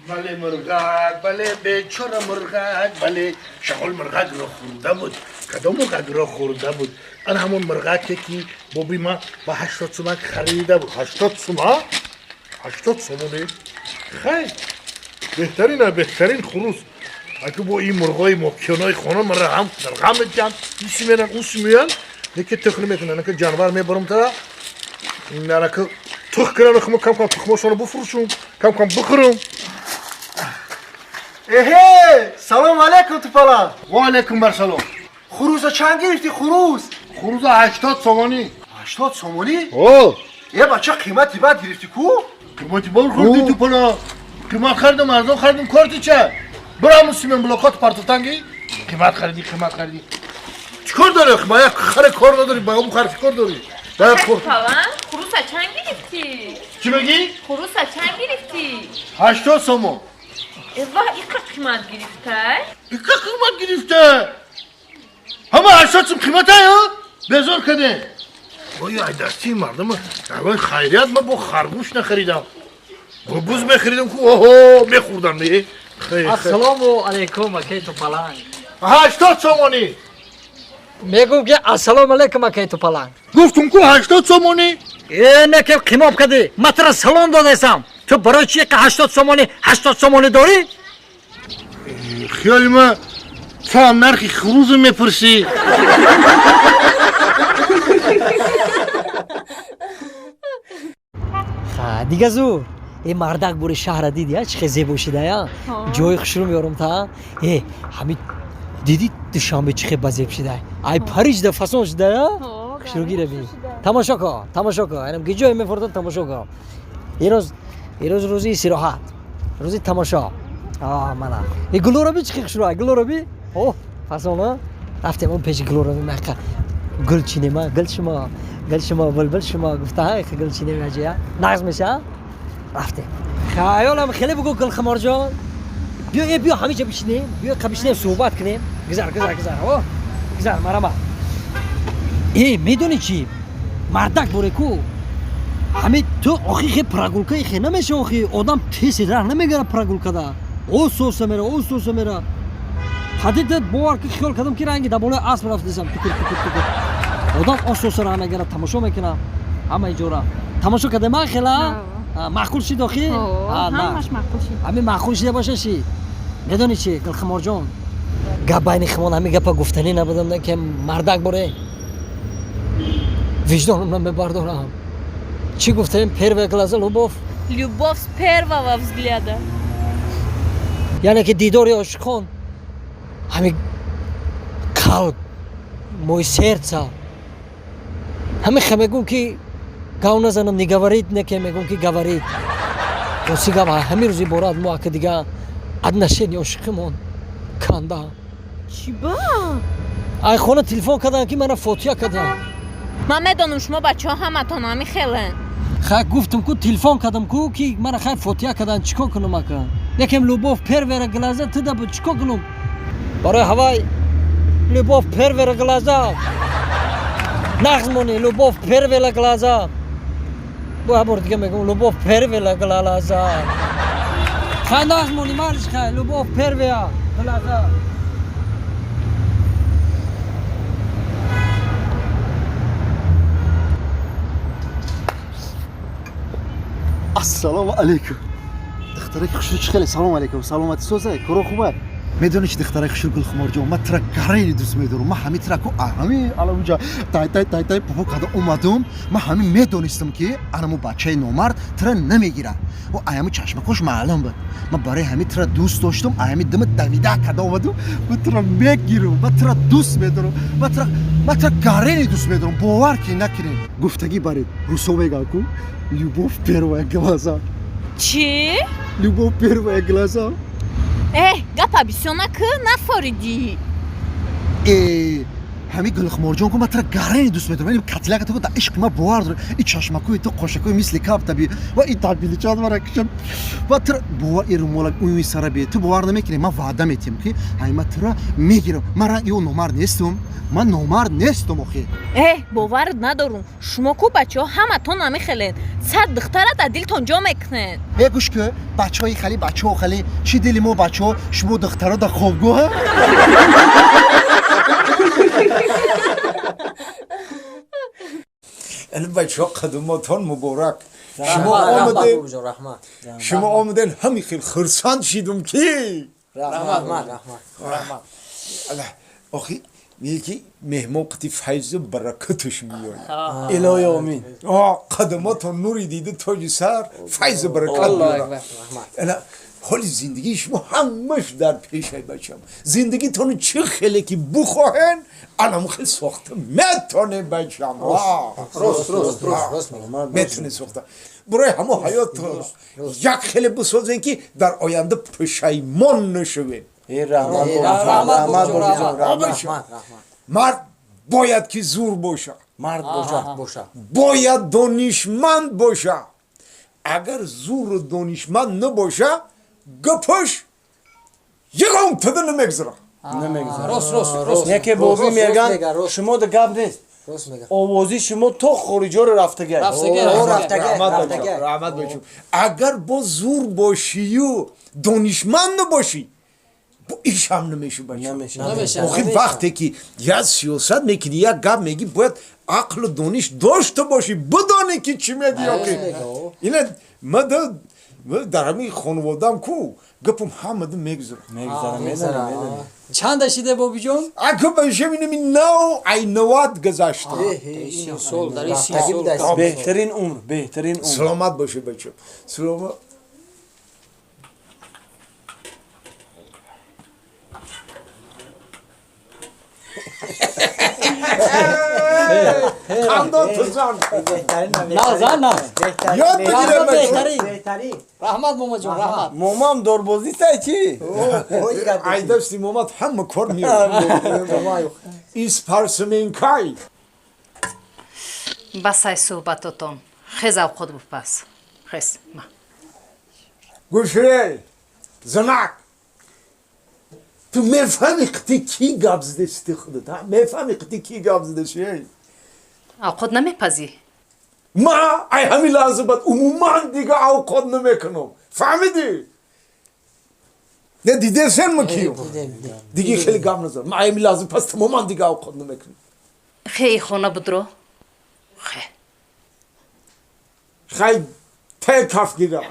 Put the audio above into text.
بله مرغک بله بیچاره مرغک بله شغل مرغک را خورده بود کدام مرغک را خورده بود آن همون مرغکی که بابی ما با 80 سومک خریده بود 80 سومک 80 سومونه خیلی بهترین خروس اگه با این مرغای مکیانای خانه من را هم در غم جمع ایسی میرن اوسی میرن نکه تخلی میکنن نکه جانور میبرم تا نکه تخ کنن خمو کم تخماشونو بفروشم کم بخورم اهه سلام علیکم توپالا و علیکم بر سلام خروزا چند گرفتی خروز 80 سومانی 80 سومانی؟ اوه یه بچه قیمتی بد گرفتی کو؟ قیمتی بال خوردی تو پلا قیمت خریدم ارزان خریدم کارتی چه برام سیمن بلاکات پارتوتانگی قیمت خریدی چیکار داری ما یک خر کار نداری با اون خرفی کار داری پلان خروسا چند گرفتی؟ چی بگی؟ خروسا چند گرفتی؟ 80 سومون ایوه ایقا قیمت گرفته؟ ایقا قیمت گرفته همه 80 سوم قیمت ها بزار کده وای ای دستی مردم اول خیریت من با خرگوش نخریدم با بوز بخریدم که اوهو بخوردم دیگه السلام علیکم اکی توپالان 80 سومانی میگم که السلام علیکم اکی توپالان گفتم که 80 سومانی اینه که قیمت کردی من ترا سلام دادم تو برای چی که 80 سومانی داری؟ خیال ما تو هم نرخی خروز میپرسی دیگه زور این مردک بوری شهر دیدی ها چه زیبا شده یا جای خوش رو میارم تا همین دیدی دوشنبه چه بزیب شده ای پریج ده فسون شده یا خوش رو گیره بی تماشا کن اینم که جای میفردن تماشا کن این روز روزی استراحت روزی تماشا مانا این گلورابی چه خوش رو گلورابی اوه فسون ها رفتم اون پیش گلورابی مکه گل چینما گل شما بلبل شما گفته های گل چینما جیا ناز میشه رفته خیالم خیلی بگو گل خمار جان بیا همیشه بشینیم بیا بشینیم صحبت کنیم گذار اوه گذار مرا میدونی چی مردک بوره کو همین تو آخی پراگولکای خی نمیشه آخی آدم تیسی راه نمیگیره پراگولکا دا او سوسه میره حدیدت باور که خیال کردم که رنگی دباله اسب رفتم تکر آدم آسوس راه میگیره تماشا میکنه همه اینجورا تماشا کرده من خیلی معقول شید آخی؟ همش معقول شید همین معقول شده باشه چی؟ میدونی چی گل خمار جان گپ بین خمان همین گپا گفتنی نبودم که مردک بره وجدانم نمیبردارم چی گفتیم первая глаза любовь с первого взгляда یعنی که دیداری عاشقان همین قلب мой сердце همین میگم که گاو نزنم نگوارید نه که میگم که گوارید واسه گاو همین روزی برات ما که دیگه отношения عاشقمون کنده چی با؟ ای خونه تلفن کردن که من فوتیا کردن من میدونم شما بچه ها همتون همی خیلن گفتم که تلفن کردم که من خیلی فوتیا کردن چیکار کنم اکا یکم لوبوف первая глаза تدا بود چیکار کنم برای هوای لوبوف первая глаза نغزمونی لوبوف первая глаза با بار دیگه میگم لوبوف первая глаза خیلی نغزمونی مالش خیلی لوبوف первая глаза السلام علیکم دخترک خوشو چخیلی سلام علیکم سلامتی سوزه کرو خوبه میدونی که دخترک خوشو گل خمار جان من ترا گرینی دوست میدارم من همین ترا کو همین الان اونجا تای پاپا کادا اومدم من همین میدونستم که انمو بچه نومرد ترا نمیگیره و ایامو چشمکش معلوم بود من برای همین ترا دوست داشتم ایامی دم دویده کادا اومدم من ترا میگیرم من ترا دوست میدارم من ترا گرینی دوست میدارم باور کی نکنین گفتگی برید روسو میگه کو любовь первая глаза چی؟ любовь первая глаза гапа бисёна кы нафориди همین گلخمارجان که من ترا گرینی دوست میدارم این کتلک تو در عشق ما باور داره این چشمکوی تو قاشقوی مثل کاپ تبی و این تبلیچات مرا کشم و ترا باور این مولا اون سر بی تو باور نمیکنی من وعده میتیم که همین ترا میگیرم من یو نمر نیستم من نمر نیستم آخه бовар надорум шумо ку бачаҳо ҳаматон намехелед сад духтара дар дилтон ҷо мекунед بگوش که بچهای خالی بچه‌ها خالی چی دلی ما بچه‌ها شما دخترها در خوابگاه این بچه ها قدماتان مبارک شما آمدین همین خیلی خرسند شیدم که آخی میگه که مهمان قطی فیض برکتش میاد الهی آمین قدماتان نوری دیده تاج سر فیض برکت میاد حالی زندگی شما همش در پیش بچم زندگی تانو چه خیلی که بخواهن الان خیلی ساخته میتونه بچم راست میتونه ساخته برای همه حیات یک خیلی بسازین که در آینده پشیمان نشوین مرد باید که زور باشه باید دانشمند باشه اگر زور و دانشمند نباشه گپش یکم تده نمیگذره راست یکی بابی میگن شما ده گپ نیست آوازی شما تو خارجا رو رفته گرد رحمت بچم اگر با زور باشی و دانشمند نباشی با ایش هم نمیشه بچم آخی وقتی که یه سیاست میکنی یک گپ میگی باید عقل و دانش داشته باشی بدانی که چی میگی اینه من در همین خانوادم کو گپم همه میگذره چند شده بابی جون؟ اگه بشه اینم نو ای نوات گذاشته بهترین عمر سلامت باشه بچه سلامت خاندان تو زن یاد بگیره بچه رحمت ماما جون رحمت مامام دوربازی سای چی؟ ای دستی مامت همه کار میاد ایسپارسمین کای بس ای صحبتاتون خیز او خود بپس خیز ما گوشه زنک تو میفهمی قطی کی گابز دستی خودت ها میفهمی قطی کی گابز دستی او خود نمیپذی ما ای همین لحظه بعد عموما دیگه او خود نمیکنم فهمیدی؟ نه دیده سن مکیو دیگه خیلی گام نظر ما همین لحظه پس تماما دیگه او خود نمیکنم خیلی خونه بدرو خیلی ته کف گیرم